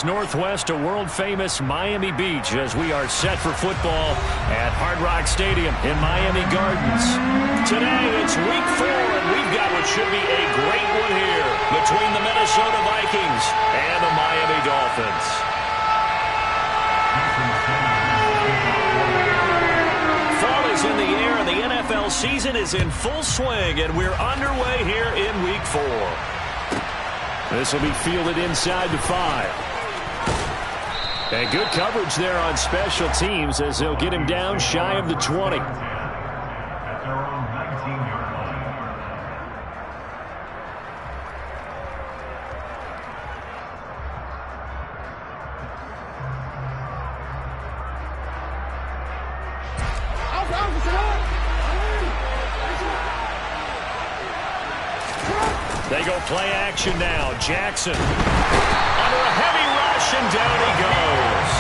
Florida's Northwest to world-famous Miami Beach as we are set for football at Hard Rock Stadium in Miami Gardens. Today, it's Week 4, and we've got what should be a great one here between the Minnesota Vikings and the Miami Dolphins. Fall is in the air, and the NFL season is in full swing, and we're underway here in Week 4. This will be fielded inside the 5. And good coverage there on special teams as they'll get him down shy of the 20. They go play action now. Jackson under a heavy rush, and down he goes.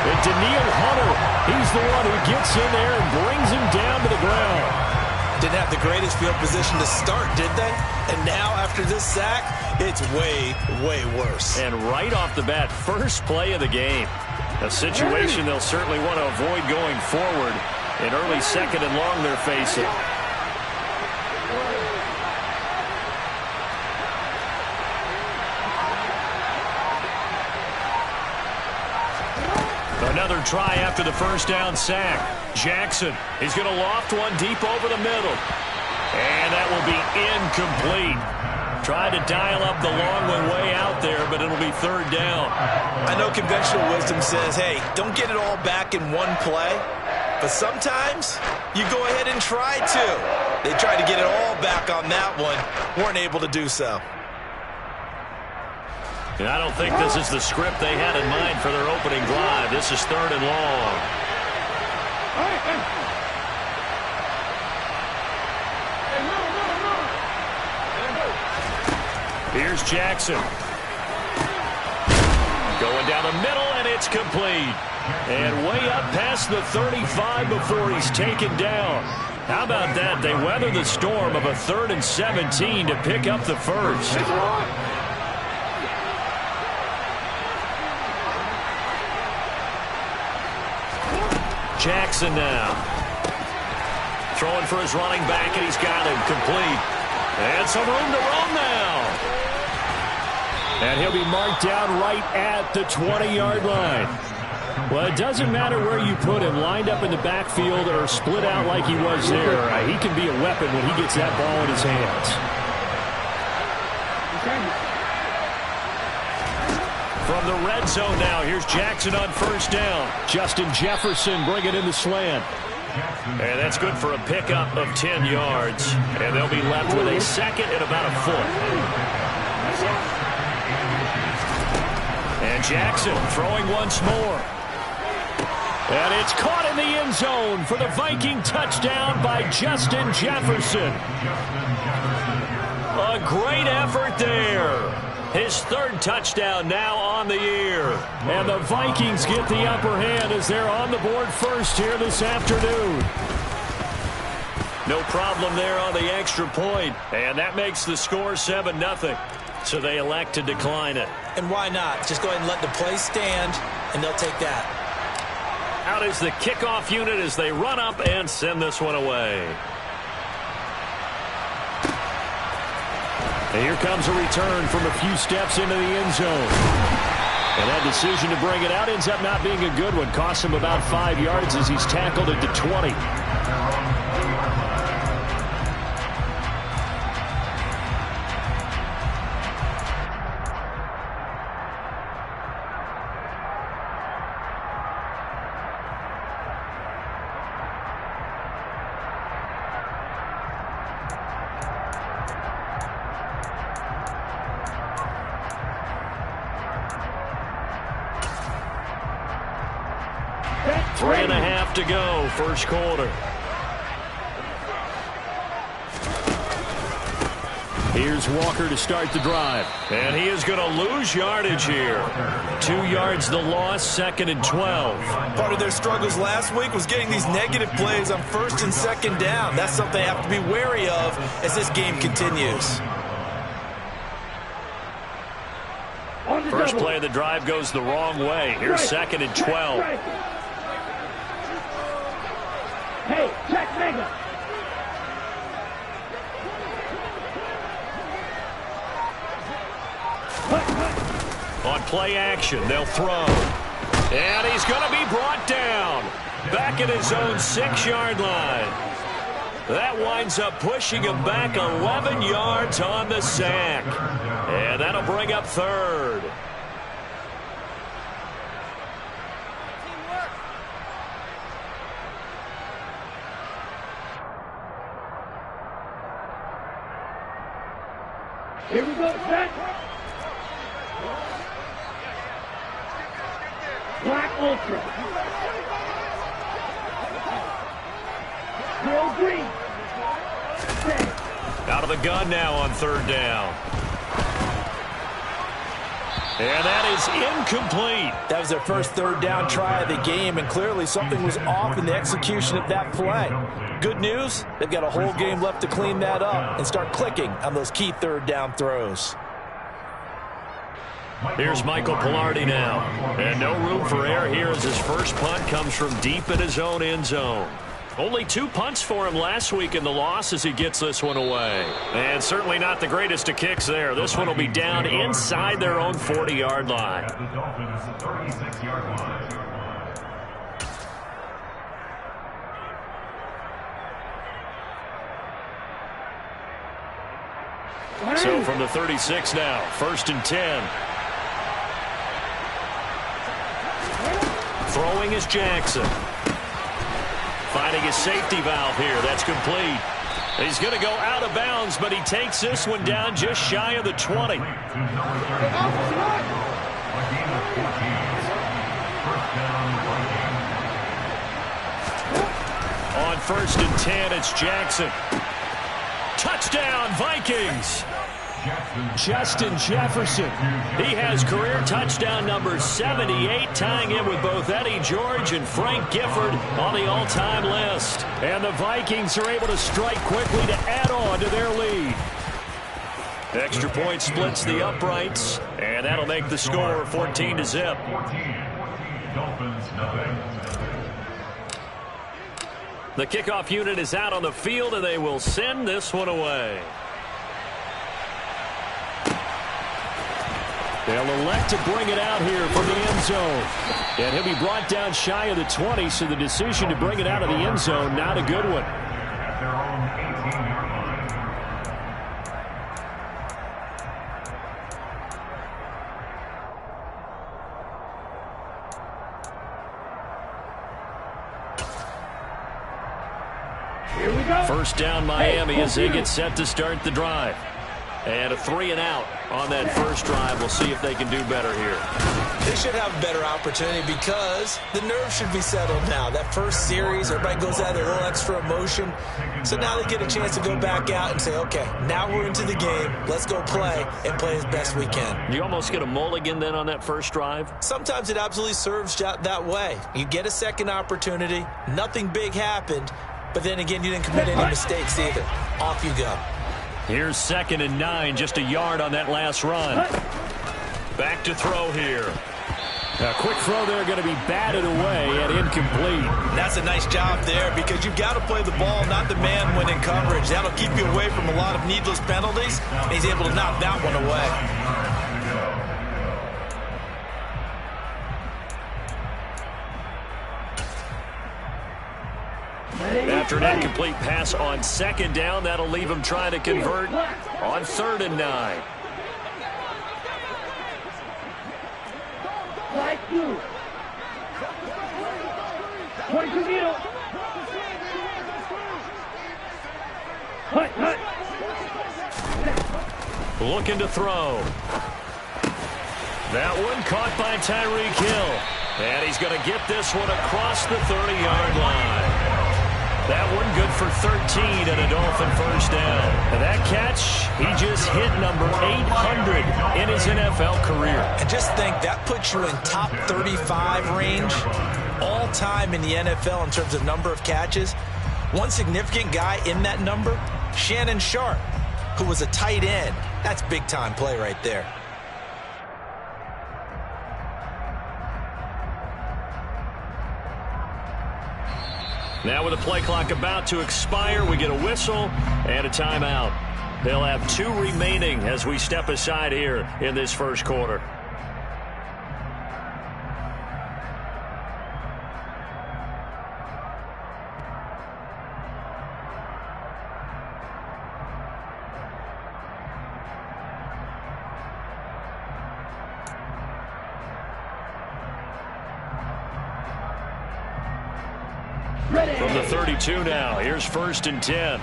And Daniil Hunter, he's the one who gets in there and brings him down to the ground. Didn't have the greatest field position to start, did they? And now after this sack, it's way, way worse. And right off the bat, first play of the game. A situation they'll certainly want to avoid going forward. An early second and long they're facing. Another try after the first down sack. Jackson, he's going to loft one deep over the middle. And that will be incomplete. Tried to dial up the long one way out there, but it'll be third down. I know conventional wisdom says, hey, don't get it all back in one play. But sometimes you go ahead and try to. They tried to get it all back on that one. Weren't able to do so. And I don't think this is the script they had in mind for their opening drive. This is third and long. Here's Jackson. Going down the middle, and it's complete. And way up past the 35 before he's taken down. How about that? They weather the storm of a 3rd and 17 to pick up the first. Jackson now. Throwing for his running back, and he's got him complete. And some room to roam now. And he'll be marked down right at the 20-yard line. Well, it doesn't matter where you put him, lined up in the backfield or split out like he was there. He can be a weapon when he gets that ball in his hands. From the red zone now, here's Jackson on first down. Justin Jefferson bringing in the slant. And that's good for a pickup of 10 yards. And they'll be left with a second and about a foot. And Jackson throwing once more. And it's caught in the end zone for the Viking touchdown by Justin Jefferson. A great effort there. His third touchdown now on the year. And the Vikings get the upper hand as they're on the board first here this afternoon. No problem there on the extra point. And that makes the score 7-0. So they elect to decline it. And why not? Just go ahead and let the play stand, and they'll take that. Out is the kickoff unit as they run up and send this one away. And here comes a return from a few steps into the end zone. And that decision to bring it out ends up not being a good one. Costs him about 5 yards as he's tackled at the 20. Three and a half to go, first quarter. Here's Walker to start the drive. And he is going to lose yardage here. 2 yards the loss, 2nd and 12. Part of their struggles last week was getting these negative plays on 1st and 2nd down. That's something they have to be wary of as this game continues. First play of the drive goes the wrong way. Here's second and 12. Hey, check mega. On play action, they'll throw. And he's going to be brought down. Back at his own 6-yard line. That winds up pushing him back 11 yards on the sack. And that'll bring up third. Here we go, set. Black Ultra. Real green. Set. Out of the gun now on third down. And that is incomplete. That was their first third down try of the game, and clearly something was off in the execution of that play. Good news, they've got a whole game left to clean that up and start clicking on those key third down throws. Here's Michael Pilardi now. And no room for error here as his first punt comes from deep in his own end zone. Only 2 punts for him last week in the loss as he gets this one away. And certainly not the greatest of kicks there. This one will be down inside their own 40-yard line. So from the 36 now, first and 10. Throwing is Jackson. Finding his safety valve here. That's complete. He's going to go out of bounds, but he takes this one down just shy of the 20. On first and 10, it's Jackson. Touchdown, Vikings. Justin Jefferson. He has career touchdown number 78, tying in with both Eddie George and Frank Gifford on the all-time list. And the Vikings are able to strike quickly to add on to their lead. Extra point splits the uprights, and that'll make the score 14-0. The kickoff unit is out on the field, and they will send this one away. They'll elect to bring it out here from the end zone. And he'll be brought down shy of the 20, so the decision to bring it out of the end zone, not a good one. Here we go. First down Miami as they get set to start the drive. And a 3-and-out on that first drive. We'll see if they can do better here. They should have a better opportunity because the nerves should be settled now. That first series, everybody goes out there, a little extra emotion. So now they get a chance to go back out and say, okay, now we're into the game. Let's go play and play as best we can. You almost get a mulligan then on that first drive? Sometimes it absolutely serves that way. You get a second opportunity. Nothing big happened. But then again, you didn't commit any mistakes either. Off you go. Here's second and 9, just a yard on that last run. Back to throw here. A quick throw there, going to be batted away and incomplete. That's a nice job there because you've got to play the ball, not the man when in coverage. That'll keep you away from a lot of needless penalties, and he's able to knock that one away. After an incomplete pass on second down, that'll leave him trying to convert on third and 9. Light blue. 22 meter. Hut. Looking to throw. That one caught by Tyreek Hill. And he's going to get this one across the 30-yard line. That one good for 13 and a Dolphin first down. And that catch, he just hit number 800 in his NFL career. And just think, that puts you in top 35 range all time in the NFL in terms of number of catches. One significant guy in that number, Shannon Sharp, who was a tight end. That's big-time play right there. Now with the play clock about to expire, we get a whistle and a timeout. They'll have 2 remaining as we step aside here in this first quarter. From the 32 now, here's 1st and 10.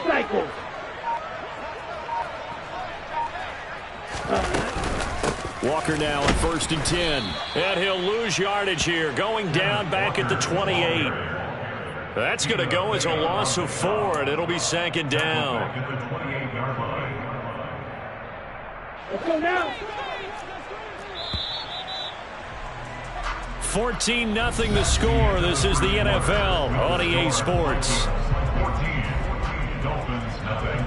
Cycles. Walker now on 1st and 10. And he'll lose yardage here, going down back at the 28. That's going to go as a loss of 4, and it'll be 2nd down. Let's go now. 14-0 the score. This is the NFL on EA Sports. Dolphins, nothing.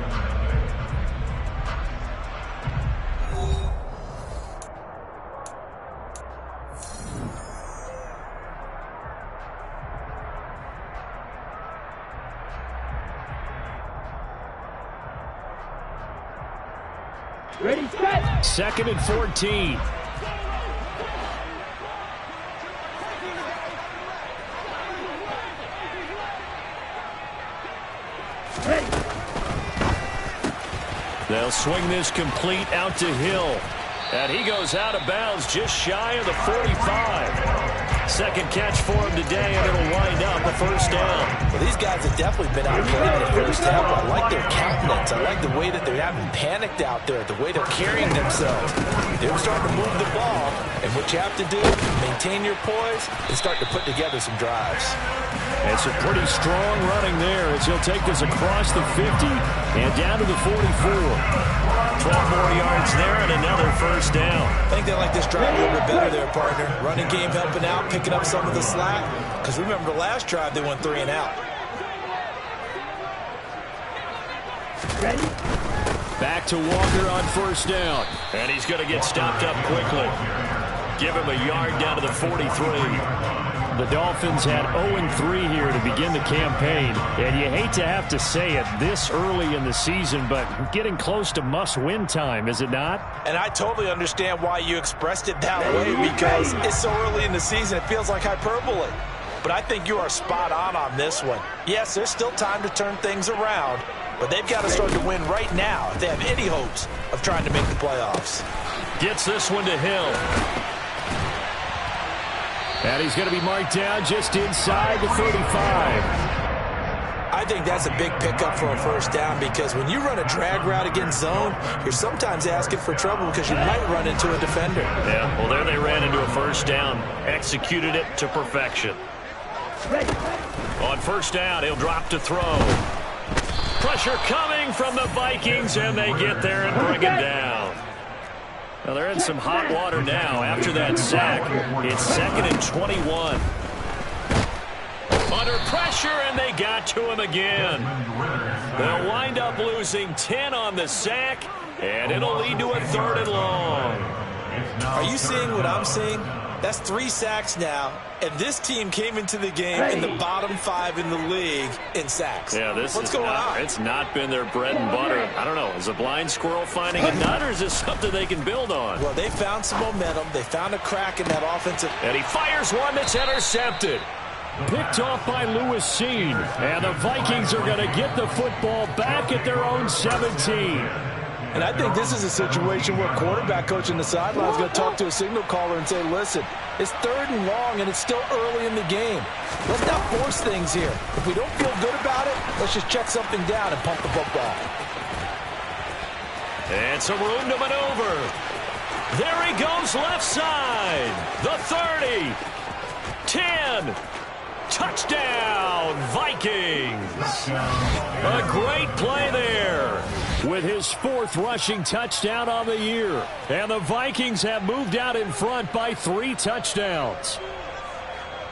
Ready, set. 2nd and 14. Ready. They'll swing this complete out to Hill. And he goes out of bounds just shy of the 45. Second catch for him today, and it'll wind up a 1st down. Well, these guys have definitely been outplayed in the first half. I like their countenance. I like the way that they haven't panicked out there, the way they're carrying themselves. They're starting to move the ball, and what you have to do, maintain your poise and start to put together some drives. And some pretty strong running there as he'll take this across the 50 and down to the 44. 12 more yards there and another 1st down. I think they like this drive a little bit better there, partner. Running game helping out, picking up some of the slack. Because remember the last drive, they went 3 and out. Ready. Back to Walker on 1st down. And he's going to get stopped up quickly. Give him a yard down to the 43. The Dolphins had 0-3 here to begin the campaign, and you hate to have to say it this early in the season, but getting close to must-win time, is it not? And I totally understand why you expressed it that way, because it's so early in the season, it feels like hyperbole. But I think you are spot on this one. Yes, there's still time to turn things around, but they've got to start to win right now if they have any hopes of trying to make the playoffs. Gets this one to Hill. And he's going to be marked down just inside the 35. I think that's a big pickup for a 1st down, because when you run a drag route against zone, you're sometimes asking for trouble because you might run into a defender. Yeah, well, there they ran into a 1st down, executed it to perfection. On 1st down, he'll drop to throw. Pressure coming from the Vikings, and they get there and bring him down. Now they're in some hot water now after that sack. It's 2nd and 21. Under pressure, and they got to him again. They'll wind up losing 10 on the sack, and it'll lead to a 3rd and long. Are you seeing what I'm seeing? That's 3 sacks now, and this team came into the game in the bottom 5 in the league in sacks. Yeah, what's going on? It's not been their bread and butter. I don't know. Is a blind squirrel finding a nut, or is this something they can build on? Well, they found some momentum. They found a crack in that offensive. And he fires one that's intercepted. Picked off by Lewis Seen. And the Vikings are going to get the football back at their own 17. And I think this is a situation where quarterback coach in the sideline is going to talk to a signal caller and say, listen, it's 3rd and long, and it's still early in the game. Let's not force things here. If we don't feel good about it, let's just check something down and pump the football. And some room to maneuver. There he goes left side. The 30. 10. Touchdown, Vikings. A great play there with his 4th rushing touchdown on the year. And the Vikings have moved out in front by 3 touchdowns.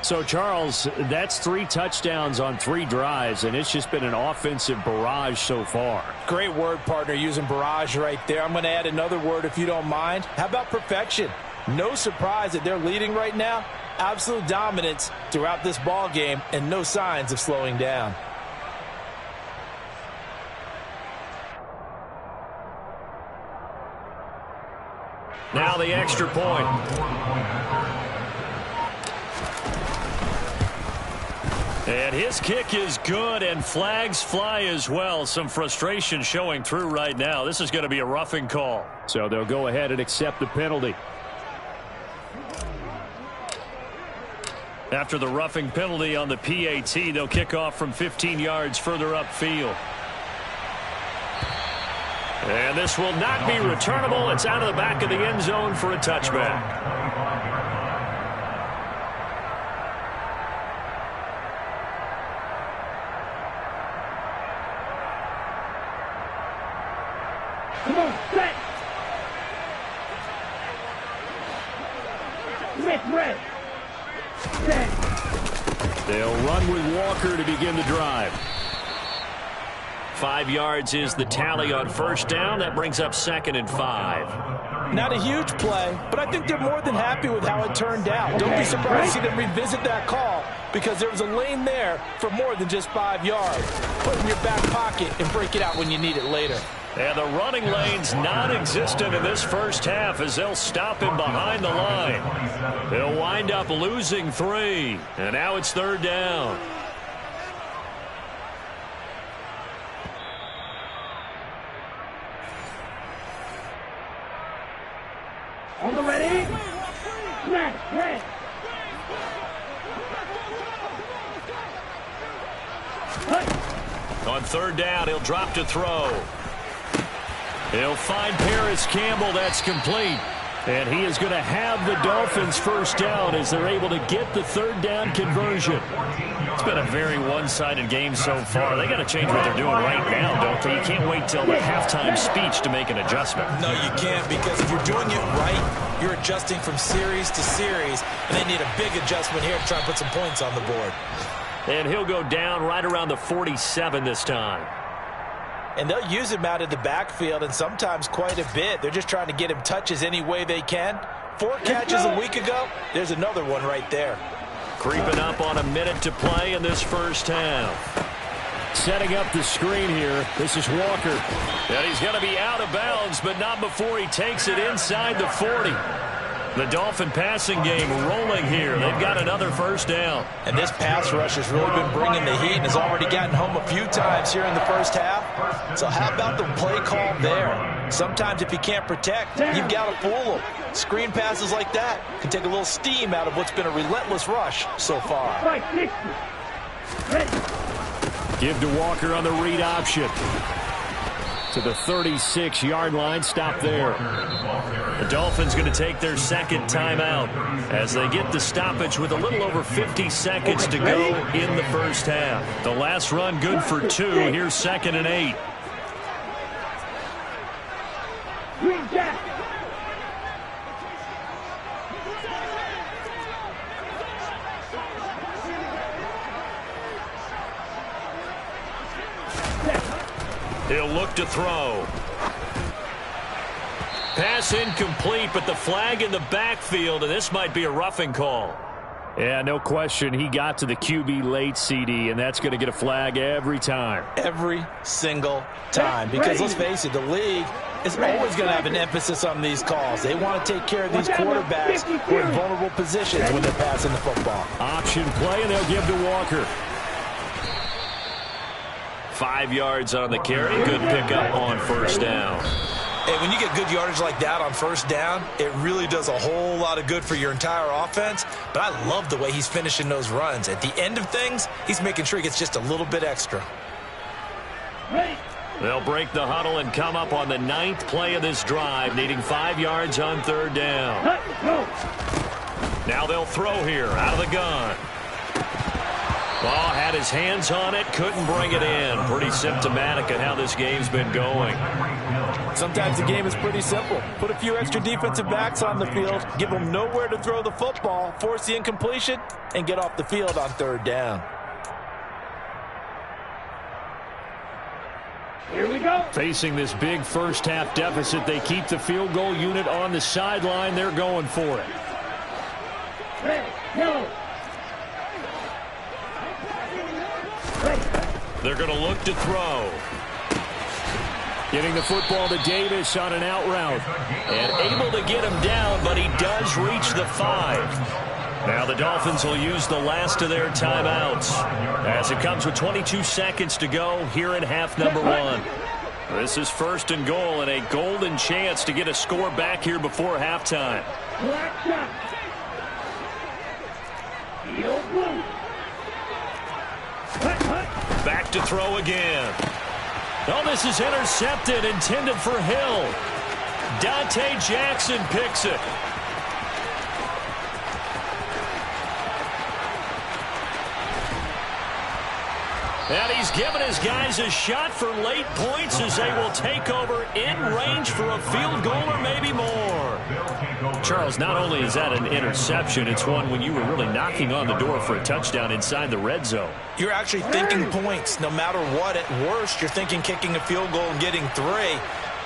So, Charles, that's 3 touchdowns on 3 drives, and it's just been an offensive barrage so far. Great word, partner, using barrage right there. I'm going to add another word if you don't mind. How about perfection? No surprise that they're leading right now. Absolute dominance throughout this ball game and no signs of slowing down. Now the extra point. And his kick is good, and flags fly as well. Some frustration showing through right now. This is going to be a roughing call. So they'll go ahead and accept the penalty. After the roughing penalty on the PAT, they'll kick off from 15 yards further upfield. And this will not be returnable. It's out of the back of the end zone for a touchback. Come on, set. Smith, red. Set. They'll run with Walker to begin the drive. 5 yards is the tally on first down. That brings up 2nd and 5. Not a huge play, but I think they're more than happy with how it turned out. Don't be surprised to see them revisit that call because there was a lane there for more than just 5 yards. Put it in your back pocket and break it out when you need it later. And the running lane's non-existent in this first half as they'll stop him behind the line. They'll wind up losing 3. And now it's 3rd down. On the ready. Snap, red. On 3rd down, he'll drop to throw. He'll find Paris Campbell. That's complete. And he is going to have the Dolphins first down as they're able to get the 3rd down conversion. It's been a very one-sided game so far. They got to change what they're doing right now, don't they? You can't wait till the halftime speech to make an adjustment. No, you can't, because if you're doing it right, you're adjusting from series to series, and they need a big adjustment here to try and put some points on the board. And he'll go down right around the 47 this time. And they'll use him out of the backfield, and sometimes quite a bit. They're just trying to get him touches any way they can. 4 catches a week ago. There's another one right there. Creeping up on a minute to play in this first half. Setting up the screen here. This is Walker. And he's going to be out of bounds, but not before he takes it inside the 40. The Dolphin passing game rolling here. They've got another first down. And this pass rush has really been bringing the heat and has already gotten home a few times here in the first half. So how about the play call there? Sometimes if you can't protect, you've got to fool them. Screen passes like that can take a little steam out of what's been a relentless rush so far. Right, 60. Ready. Give to Walker on the read option. To the 36-yard line. Stop there. The Dolphins going to take their 2nd timeout as they get the stoppage with a little over 50 seconds to go in the first half. The last run good for 2. Here's 2nd and 8. Green jack. He'll look to throw. Pass incomplete, but the flag in the backfield, and this might be a roughing call. Yeah, no question. He got to the QB late, CD, and that's going to get a flag every time. Every single time. Because let's face it, the league is always going to have an emphasis on these calls. They want to take care of these quarterbacks who are in vulnerable positions when they're passing the football. Option play, and they'll give to Walker. 5 yards on the carry. Good pickup on first down. Hey, when you get good yardage like that on first down, it really does a whole lot of good for your entire offense. But I love the way he's finishing those runs. At the end of things, he's making sure he gets just a little bit extra. They'll break the huddle and come up on the 9th play of this drive, needing 5 yards on 3rd down. Now they'll throw here out of the gun. Ball had his hands on it, couldn't bring it in. Pretty symptomatic of how this game's been going. Sometimes the game is pretty simple. Put a few extra defensive backs on the field, give them nowhere to throw the football, force the incompletion, and get off the field on third down. Here we go. Facing this big first-half deficit, they keep the field goal unit on the sideline. They're going for it. Ready, go. They're going to look to throw. Getting the football to Davis on an out route. And able to get him down, but he does reach the 5. Now the Dolphins will use the last of their timeouts as it comes with 22 seconds to go here in half number 1. This is first and goal and a golden chance to get a score back here before halftime. Black shot. Field blue. Back to throw again. Oh, this is intercepted, intended for Hill. Dante Jackson picks it. And he's given his guys a shot for late points as they will take over in range for a field goal or maybe more. Charles, not only is that an interception, it's one when you were really knocking on the door for a touchdown inside the red zone. You're actually thinking points no matter what. At worst, you're thinking kicking a field goal and getting 3.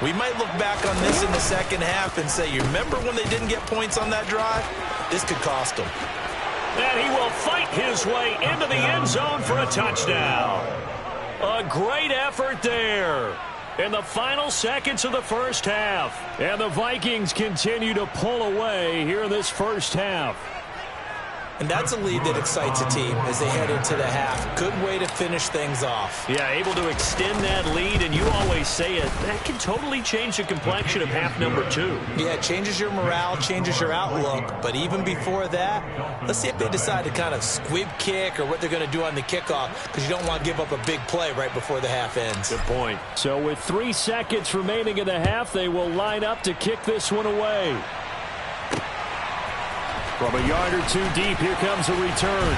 We might look back on this in the second half and say, you remember when they didn't get points on that drive? This could cost them. And he will fight his way into the end zone for a touchdown. A great effort there in the final seconds of the first half. And the Vikings continue to pull away here in this first half. And that's a lead that excites a team as they head into the half. Good way to finish things off. Yeah, able to extend that lead, and you always say it, that can totally change the complexion of half number 2. Yeah, it changes your morale, changes your outlook. But even before that, let's see if they decide to kind of squib kick or what they're going to do on the kickoff, because you don't want to give up a big play right before the half ends. Good point. So with 3 seconds remaining in the half, they will line up to kick this one away. From a yard or 2 deep, here comes a return.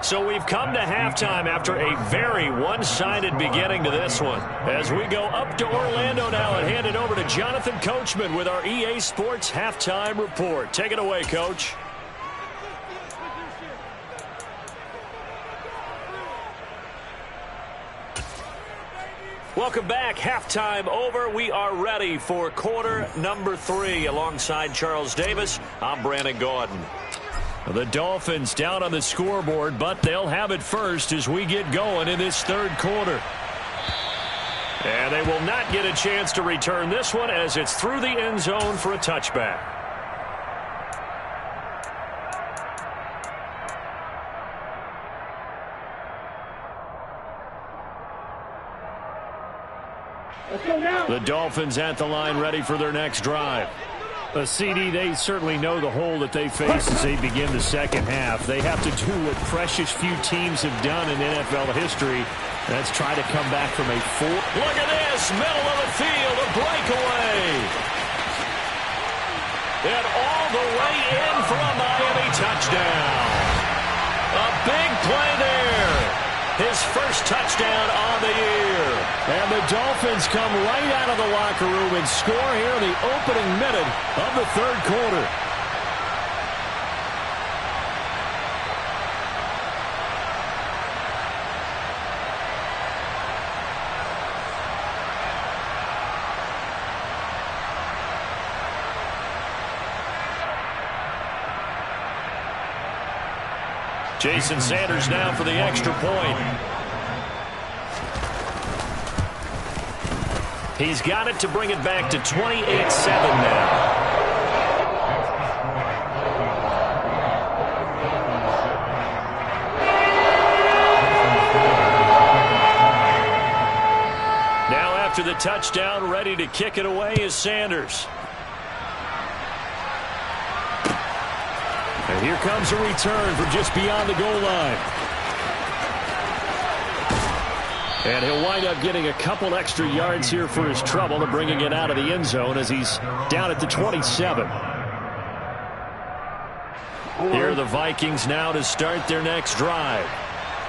So we've come to halftime after a very one-sided beginning to this one. As we go up to Orlando now and hand it over to Jonathan Coachman with our EA Sports Halftime Report. Take it away, Coach. Welcome back. Halftime over. We are ready for quarter number 3. Alongside Charles Davis, I'm Brandon Gaudin. The Dolphins down on the scoreboard, but they'll have it first as we get going in this third quarter. And they will not get a chance to return this one as it's through the end zone for a touchback. The Dolphins at the line ready for their next drive. CD, they certainly know the hole that they face as they begin the second half. They have to do what precious few teams have done in NFL history. That's try to come back from a 4. Look at this, middle of the field, a breakaway. And all the way in for a Miami touchdown. A big play there. His first touchdown on the year. And the Dolphins come right out of the locker room and score here in the opening minute of the third quarter. Jason Sanders now for the extra point. He's got it to bring it back to 28-7 now. Now after the touchdown, ready to kick it away is Sanders. And here comes a return from just beyond the goal line. And he'll wind up getting a couple extra yards here for his trouble and bringing it out of the end zone as he's down at the 27. Here are the Vikings now to start their next drive.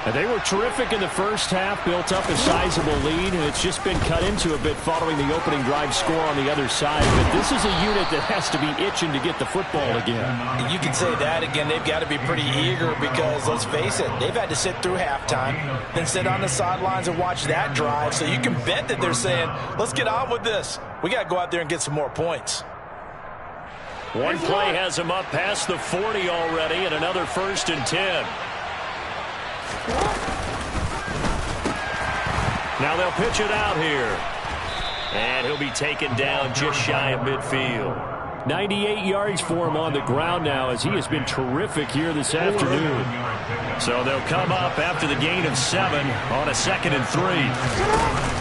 And they were terrific in the first half, built up a sizable lead, and it's just been cut into a bit following the opening drive score on the other side. But this is a unit that has to be itching to get the football again. You can say that again. They've got to be pretty eager because, let's face it, they've had to sit through halftime, then sit on the sidelines and watch that drive. So you can bet that they're saying, let's get on with this. We got to go out there and get some more points. One play has them up past the 40 already, and another 1st and 10. Now they'll pitch it out here. And he'll be taken down just shy of midfield. 98 yards for him on the ground now, as he has been terrific here this afternoon. So they'll come up after the gain of 7 on a 2nd and 3.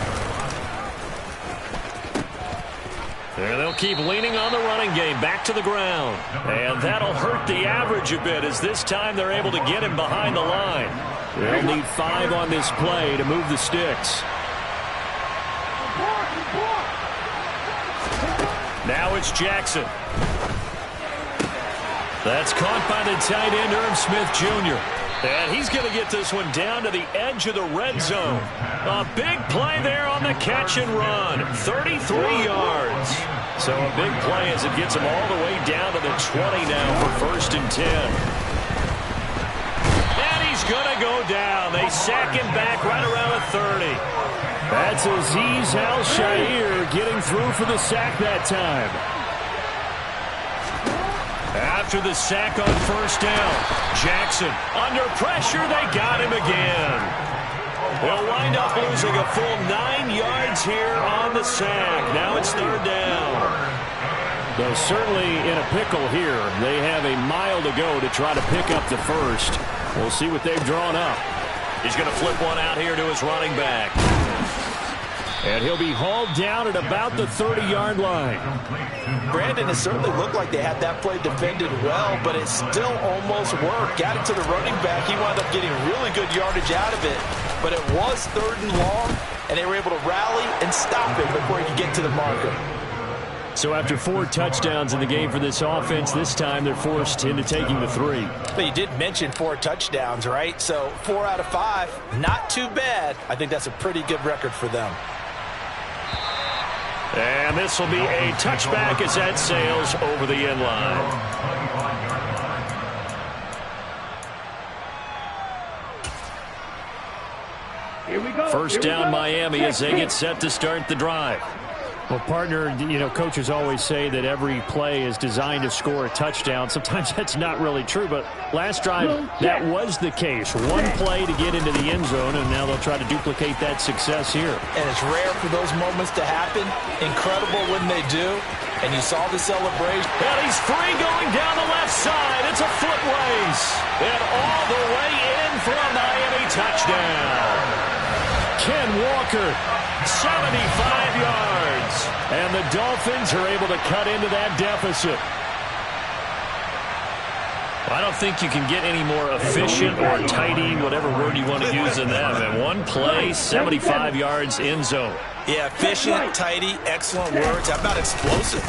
And they'll keep leaning on the running game back to the ground. And that'll hurt the average a bit, as this time they're able to get him behind the line. They'll need 5 on this play to move the sticks. Now it's Jackson. That's caught by the tight end, Irv Smith Jr. And he's going to get this one down to the edge of the red zone. A big play there on the catch and run. 33 yards. So a big play as it gets him all the way down to the 20 now for 1st and 10. And he's going to go down. They sack him back right around the 30. That's Azeez Al-Shaair getting through for the sack that time. After the sack on 1st down, Jackson under pressure. They got him again. They'll wind up losing a full 9 yards here on the sack. Now it's 3rd down. Though certainly in a pickle here. They have a mile to go to try to pick up the 1st. We'll see what they've drawn up. He's going to flip one out here to his running back. And he'll be hauled down at about the 30-yard line. Brandon, it certainly looked like they had that play defended well, but it still almost worked. Got it to the running back. He wound up getting really good yardage out of it. But it was 3rd and long, and they were able to rally and stop it before he could get to the marker. So after 4 touchdowns in the game for this offense, this time they're forced into taking the 3. But you did mention 4 touchdowns, right? So 4 out of 5, not too bad. I think that's a pretty good record for them. And this will be a touchback as that sails over the end line. Here we go. 1st down Miami as they get set to start the drive. Well, partner, you know, coaches always say that every play is designed to score a touchdown. Sometimes that's not really true, but last drive, that was the case. One play to get into the end zone, and now they'll try to duplicate that success here. And it's rare for those moments to happen. Incredible when they do. And you saw the celebration. And he's free going down the left side. It's a foot race. And all the way in for a Miami touchdown. Ken Walker, 75 yards. And the Dolphins are able to cut into that deficit. I don't think you can get any more efficient or tidy, whatever word you want to use in that. And one play, 75 yards, end zone. Yeah, efficient, tidy, excellent words. How about explosive?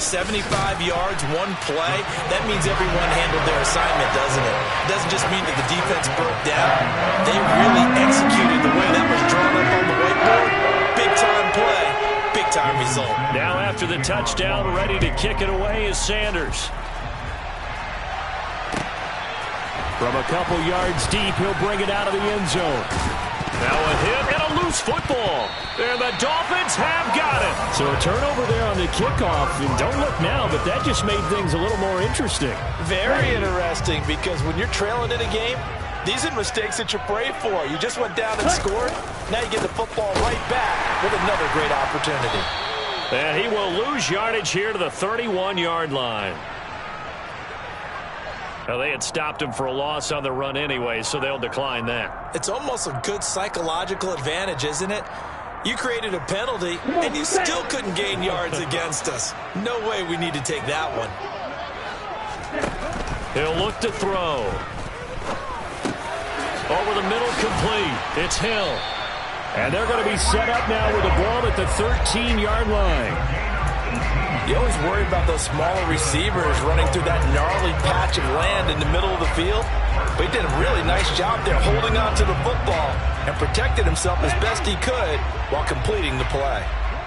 75 yards, one play. That means everyone handled their assignment, doesn't it? It doesn't just mean that the defense broke down. They really executed the way that was drawn up on the whiteboard. Big-time play, big-time result. Now after the touchdown, ready to kick it away is Sanders. From a couple yards deep, he'll bring it out of the end zone. Now a hit and a loose football. And the Dolphins have got it. So a turnover there on the kickoff. And don't look now, but that just made things a little more interesting. Very interesting, because when you're trailing in a game, these are mistakes that you pray for. You just went down and scored. Now you get the football right back with another great opportunity. And he will lose yardage here to the 31-yard line. Now, they had stopped him for a loss on the run anyway, so they'll decline that. It's almost a good psychological advantage, isn't it? You created a penalty, and you still couldn't gain yards against us. No way we need to take that one. He'll look to throw. Over the middle, complete. It's Hill. And they're going to be set up now with the ball at the 13-yard line. You always worry about those smaller receivers running through that gnarly patch of land in the middle of the field. But he did a really nice job there holding on to the football and protected himself as best he could while completing the play.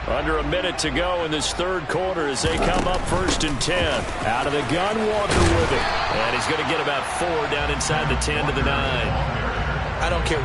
Under a minute to go in this third quarter as they come up 1st and 10. Out of the gun, Walker with it. And he's going to get about 4 down inside the 10 to the 9. I don't care.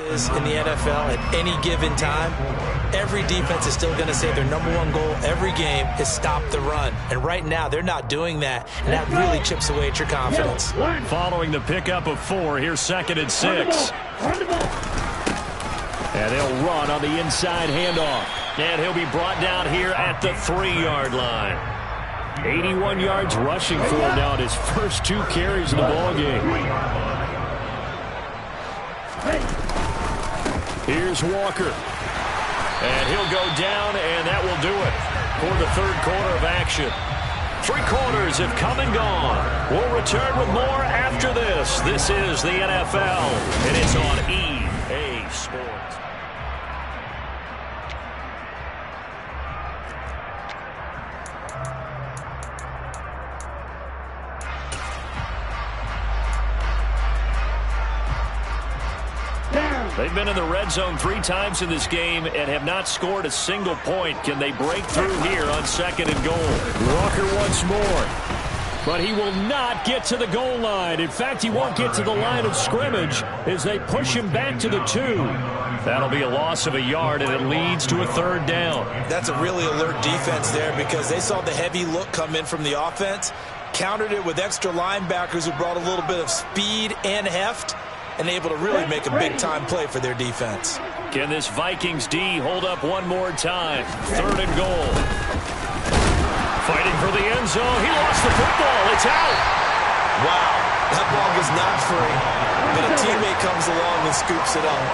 Is in the NFL at any given time, every defense is still going to say their #1 goal every game is stop the run. And right now, they're not doing that, and that really chips away at your confidence. Following the pickup of 4, here's 2nd and 6. And they'll run on the inside handoff. And he'll be brought down here at the 3-yard line. 81 yards rushing for him now in his first 2 carries in the ballgame. Here's Walker. And he'll go down, and that will do it for the third quarter of action. 3 quarters have come and gone. We'll return with more after this. This is the NFL, and it's on EA Sports. They've been in the red zone 3 times in this game and have not scored a single point. Can they break through here on 2nd and goal? Walker once more. But he will not get to the goal line. In fact, he won't get to the line of scrimmage as they push him back to the 2. That'll be a loss of a yard, and it leads to a 3rd down. That's a really alert defense there because they saw the heavy look come in from the offense, countered it with extra linebackers who brought a little bit of speed and heft, and able to really make a big-time play for their defense. Can this Vikings D hold up one more time? 3rd and goal. Fighting for the end zone. He lost the football. It's out. Wow, that ball was not free, but a teammate comes along and scoops it up.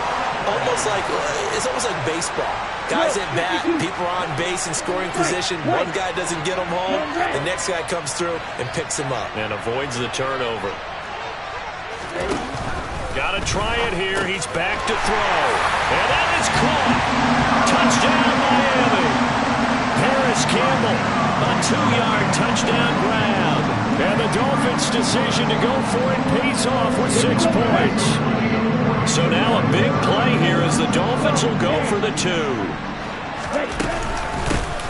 It's almost like baseball. Guys at bat, people are on base in scoring position. One guy doesn't get him home. The next guy comes through and picks him up. And avoids the turnover. Got to try it here. He's back to throw. And that is caught. Touchdown, Miami. Harris Campbell, a 2-yard touchdown grab. And the Dolphins' decision to go for it pays off with 6 points. So now a big play here as the Dolphins will go for the 2.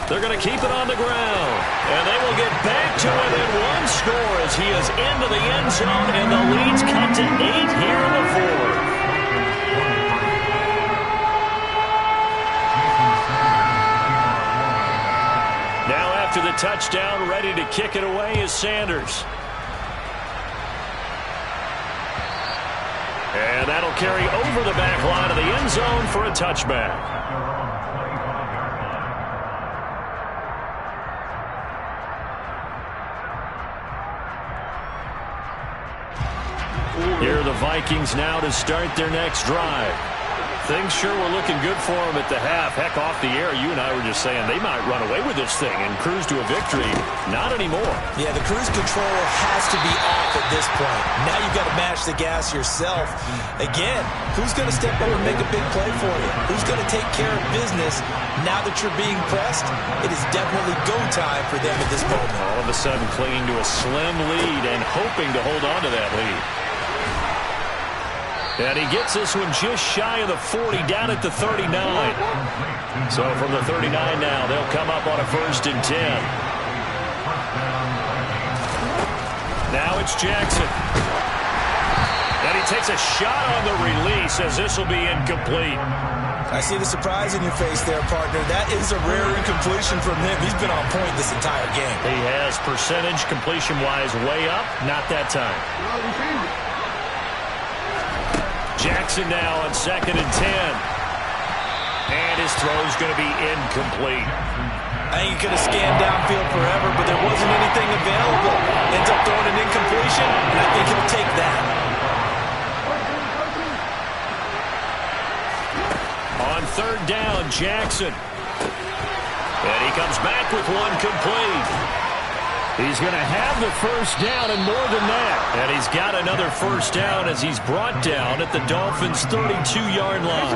They're going to keep it on the ground. And they will get back to within 1 score as he is into the end zone, and the lead's cut to 8 here in the 4th. Now after the touchdown, ready to kick it away is Sanders. And that'll carry over the back line of the end zone for a touchback. Here are the Vikings now to start their next drive. Things sure were looking good for them at the half. Heck, off the air, you and I were just saying they might run away with this thing and cruise to a victory. Not anymore. Yeah, the cruise control has to be off at this point. Now you've got to match the gas yourself. Again, who's going to step up and make a big play for you? Who's going to take care of business now that you're being pressed? It is definitely go time for them at this moment. All of a sudden clinging to a slim lead and hoping to hold on to that lead. And he gets this one just shy of the 40, down at the 39. So from the 39 now, they'll come up on a 1st and 10. Now it's Jackson. And he takes a shot on the release as this will be incomplete. I see the surprise in your face there, partner. That is a rare incompletion from him. He's been on point this entire game. He has percentage completion-wise way up, not that time. Jackson now on 2nd and 10. And his throw's going to be incomplete. I think he could have scanned downfield forever, but there wasn't anything available. Ends up throwing an incompletion, and I think he'll take that. On third down, Jackson. And he comes back with one complete. He's going to have the first down and more than that. And he's got another first down as he's brought down at the Dolphins' 32-yard line.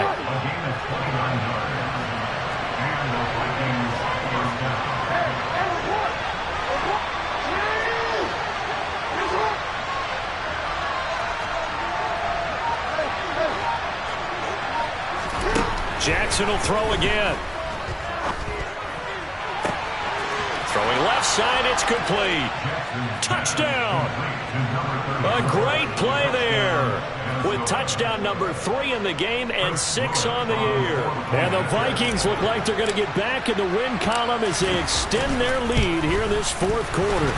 Jackson will throw again. Throwing left side, it's complete. Touchdown. A great play there. With touchdown number 3 in the game and 6 on the year. And the Vikings look like they're going to get back in the win column as they extend their lead here in this fourth quarter.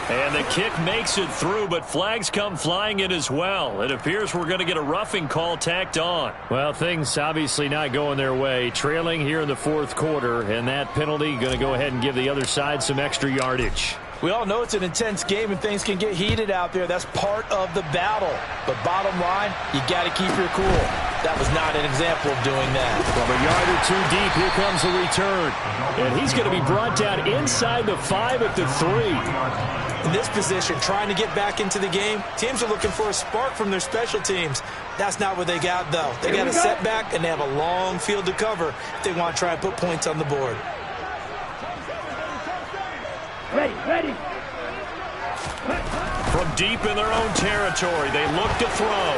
And the kick makes it through, but flags come flying in as well. It appears we're going to get a roughing call tacked on. Well, things obviously not going their way. Trailing here in the fourth quarter, and that penalty going to go ahead and give the other side some extra yardage. We all know it's an intense game and things can get heated out there. That's part of the battle. But bottom line, you got to keep your cool. That was not an example of doing that. From a yard or two deep, here comes the return. And he's going to be brought down inside the 5 at the 3. In this position, trying to get back into the game, teams are looking for a spark from their special teams. That's not what they got, though. They got a setback, and they have a long field to cover if they want to try and put points on the board. Ready. From deep in their own territory, they look to throw.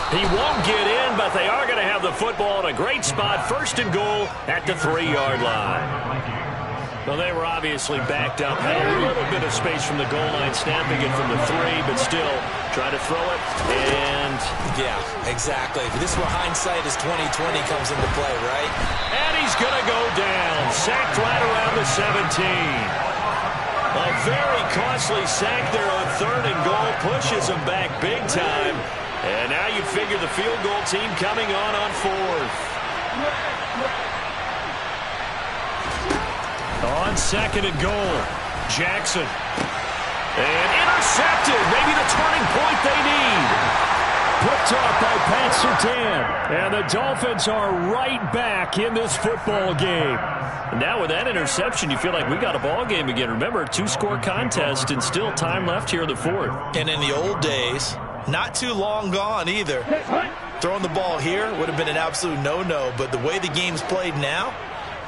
He won't get in, but they are going to have the football in a great spot. First and goal at the 3-yard line. Well, they were obviously backed up. Had a little bit of space from the goal line, snapping it from the 3, but still trying to throw it. And yeah, exactly. This is where hindsight is 20/20 comes into play, right? And he's going to go down. Sacked right around the 17. A very costly sack there on third and goal. Pushes him back big time. And now you figure the field goal team coming on fourth. On second and goal, Jackson. And intercepted. Maybe the turning point they need. Picked off by Pat Surtain. And the Dolphins are right back in this football game. And now with that interception, you feel like we got a ball game again. Remember, a 2-score contest and still time left here in the fourth. And in the old days, not too long gone either. Throwing the ball here would have been an absolute no-no. But the way the game's played now,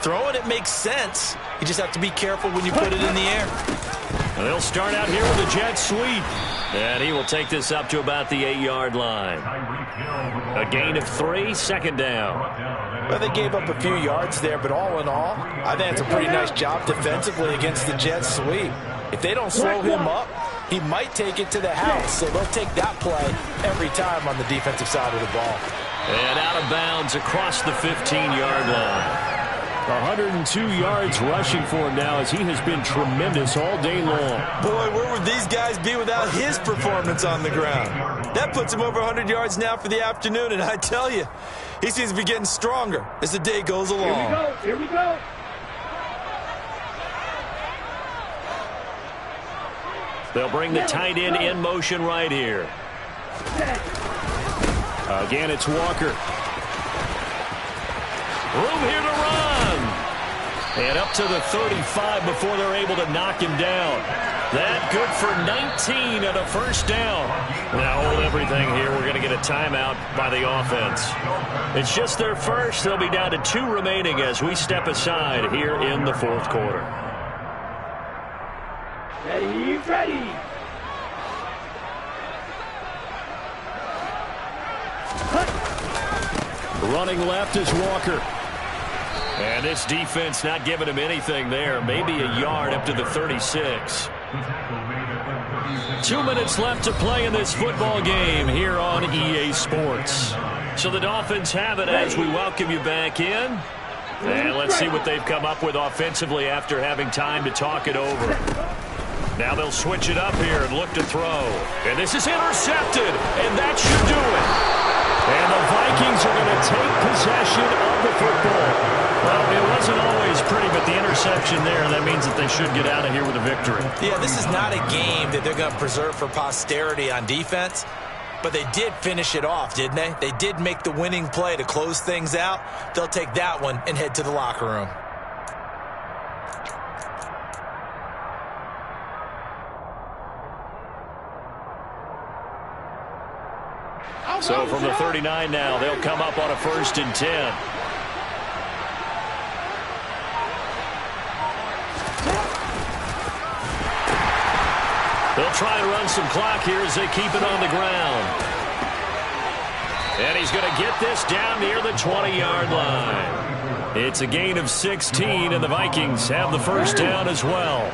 throwing it makes sense. You just have to be careful when you put it in the air. And they'll start out here with a jet sweep. And he will take this up to about the 8-yard line. A gain of 3, second down. Well, they gave up a few yards there, but all in all, I think it's a pretty nice job defensively against the jet sweep. If they don't slow him up, he might take it to the house. So they'll take that play every time on the defensive side of the ball. And out of bounds across the 15-yard line. 102 yards rushing for him now as he has been tremendous all day long. Boy, where would these guys be without his performance on the ground? That puts him over 100 yards now for the afternoon, and I tell you, he seems to be getting stronger as the day goes along. Here we go. They'll bring the tight end in motion right here. Again, it's Walker. Room here to run. And up to the 35 before they're able to knock him down. That good for 19 and a first down. Now hold everything here. We're going to get a timeout by the offense. It's just their first. They'll be down to 2 remaining as we step aside here in the fourth quarter. Ready. Running left is Walker. And this defense not giving him anything there. Maybe a yard up to the 36. 2 minutes left to play in this football game here on EA Sports. So the Dolphins have it as we welcome you back in. And let's see what they've come up with offensively after having time to talk it over. Now they'll switch it up here and look to throw. And this is intercepted. And that should do it. And the Vikings are going to take possession of the football. Well, it wasn't always pretty, but the interception there, that means that they should get out of here with a victory. Yeah, this is not a game that they're going to preserve for posterity on defense, but they did finish it off, didn't they? They did make the winning play to close things out. They'll take that one and head to the locker room. So from the 39 now, they'll come up on a 1st and 10. They'll try and run some clock here as they keep it on the ground. And he's going to get this down near the 20-yard line. It's a gain of 16, and the Vikings have the first down as well.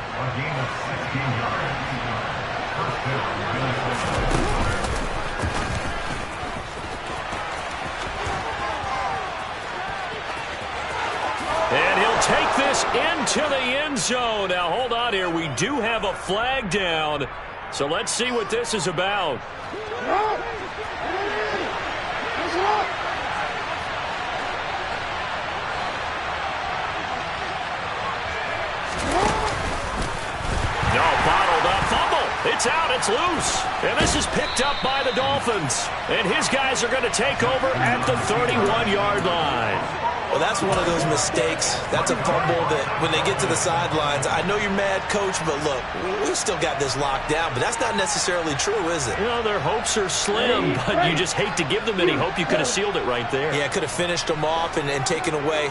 And he'll take this into the end zone. Now, hold on here. We do have a flag down. So let's see what this is about. No, bottled up. Fumble. It's out. It's loose. And this is picked up by the Dolphins. And his guys are going to take over at the 31-yard line. Well, that's one of those mistakes. That's a fumble that when they get to the sidelines, I know you're mad, Coach, but look, we still got this locked down. But that's not necessarily true, is it? You know, their hopes are slim, but you just hate to give them any hope. You could have sealed it right there. Yeah, could have finished them off and taken away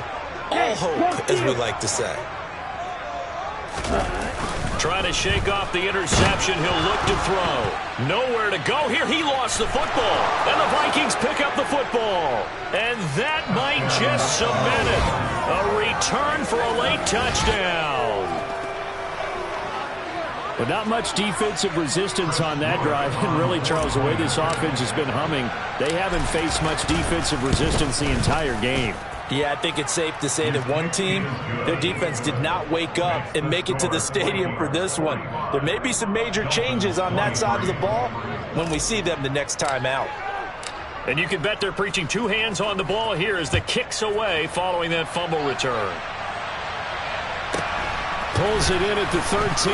all hope, as we like to say. Trying to shake off the interception. He'll look to throw. Nowhere to go here. He lost the football. And the Vikings pick up the football. And that might just cement it. A return for a late touchdown. But not much defensive resistance on that drive. And really, Charles, the way this offense has been humming, they haven't faced much defensive resistance the entire game. Yeah, I think it's safe to say that one team, their defense did not wake up and make it to the stadium for this one. There may be some major changes on that side of the ball when we see them the next time out. And you can bet they're preaching two hands on the ball here as the kick's away following that fumble return. Pulls it in at the 13.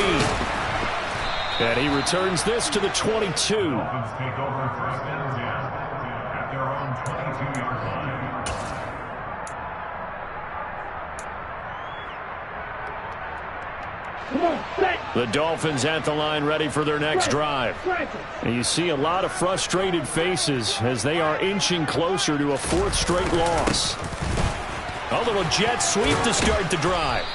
And he returns this to the 22. The Dolphins at the line ready for their next drive. And you see a lot of frustrated faces as they are inching closer to a 4th straight loss. A little jet sweep to start the drive.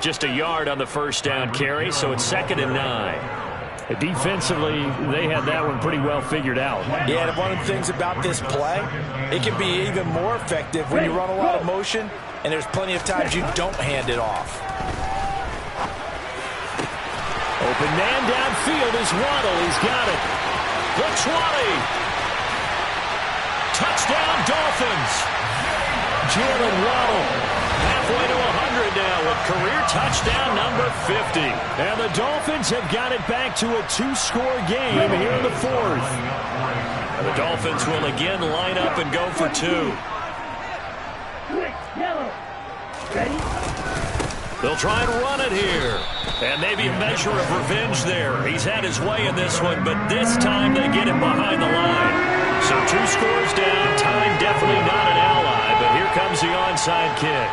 Just a yard on the first down carry, so it's 2nd and 9. Defensively, they had that one pretty well figured out. Yeah, and one of the things about this play, it can be even more effective when you run a lot of motion, and there's plenty of times you don't hand it off. Open man downfield is Waddle. He's got it. The 20. Touchdown, Dolphins. Jalen Waddle halfway to 100 now with career touchdown number 50. And the Dolphins have got it back to a 2-score game here in the 4th. And the Dolphins will again line up and go for 2. Yellow. Ready? They'll try and run it here. And maybe a measure of revenge there. He's had his way in this one, but this time they get him behind the line. So 2 scores down. Time definitely not an ally, but here comes the onside kick.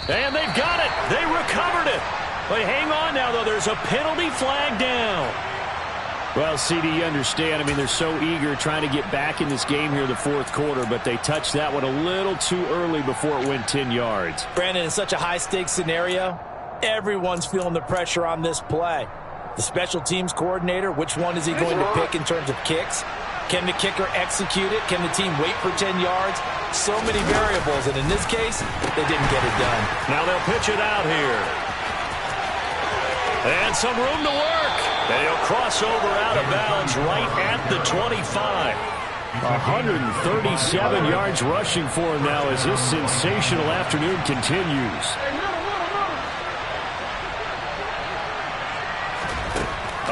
And they've got it. They recovered it. But hang on now, though. There's a penalty flag down. Well, CD, you understand. I mean, they're so eager trying to get back in this game here in the 4th quarter, but they touched that one a little too early before it went 10 yards. Brandon, in such a high-stakes scenario, everyone's feeling the pressure on this play. The special teams coordinator, which one is he going to pick in terms of kicks? Can the kicker execute it? Can the team wait for 10 yards? So many variables, and in this case, they didn't get it done. Now they'll pitch it out here. And some room to work. And he'll cross over out of bounds right at the 25. 137 yards rushing for him now as his sensational afternoon continues.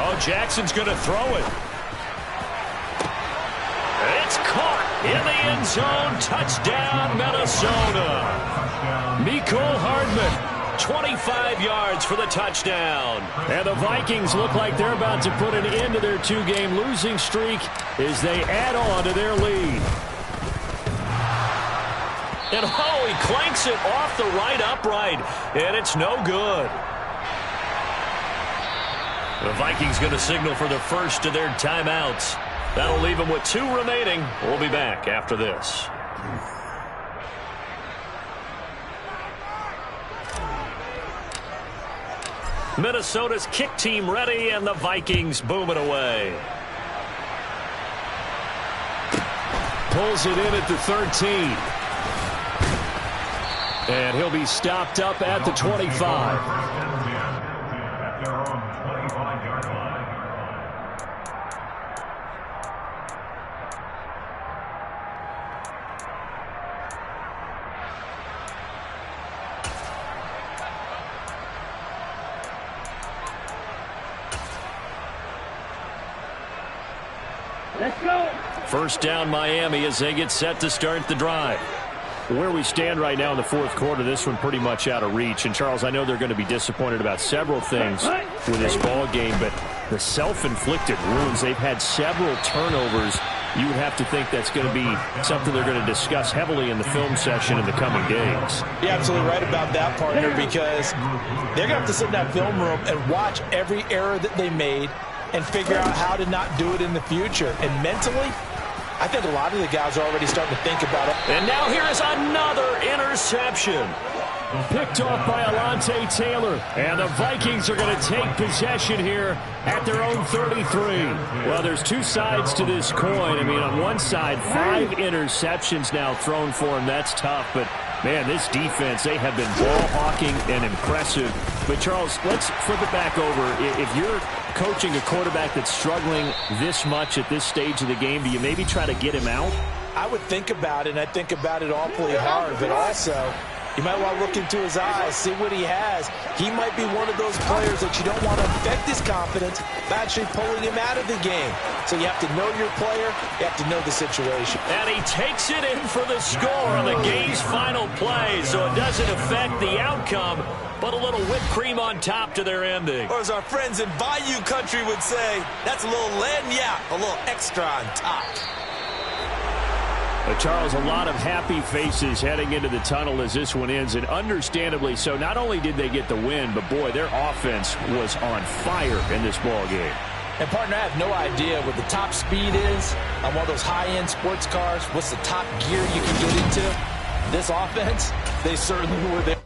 Oh, Jackson's going to throw it. It's caught in the end zone. Touchdown, Minnesota. Mecole Hardman. 25 yards for the touchdown. And the Vikings look like they're about to put an end to their two-game losing streak as they add on to their lead. And oh, he clanks it off the right upright, and it's no good. The Vikings going to signal for the first of their timeouts. That'll leave them with 2 remaining. We'll be back after this. Minnesota's kick team ready, and the Vikings boom it away. Pulls it in at the 13. And he'll be stopped up at the 25. Let's go. First down, Miami, as they get set to start the drive. Where we stand right now in the fourth quarter, this one pretty much out of reach. And, Charles, I know they're going to be disappointed about several things with this ball game, but the self-inflicted wounds, they've had several turnovers. You would have to think that's going to be something they're going to discuss heavily in the film session in the coming days. You're absolutely right about that, partner, because they're going to have to sit in that film room and watch every error that they made and figure out how to not do it in the future. And mentally, I think a lot of the guys are already starting to think about it. And now here is another interception. Picked off by Alontae Taylor. And the Vikings are going to take possession here at their own 33. Well, there's 2 sides to this coin. I mean, on one side, 5 interceptions now thrown for him. That's tough. But, man, this defense, they have been ball hawking and impressive. But, Charles, let's flip it back over. If you're coaching a quarterback that's struggling this much at this stage of the game, do you maybe try to get him out? I would think about it, and I think about it awfully hard. But also, you might want to look into his eyes, see what he has. He might be one of those players that you don't want to affect his confidence by actually pulling him out of the game. So you have to know your player. You have to know the situation. And he takes it in for the score on the game's final play, so it doesn't affect the outcome, but a little whipped cream on top to their ending. Or as our friends in Bayou Country would say, that's a little lagniappe, a little extra on top. Charles, a lot of happy faces heading into the tunnel as this one ends, and understandably so. Not only did they get the win, but, boy, their offense was on fire in this ball game. And, partner, I have no idea what the top speed is on one of those high-end sports cars. What's the top gear you can get into? This offense, they certainly were there.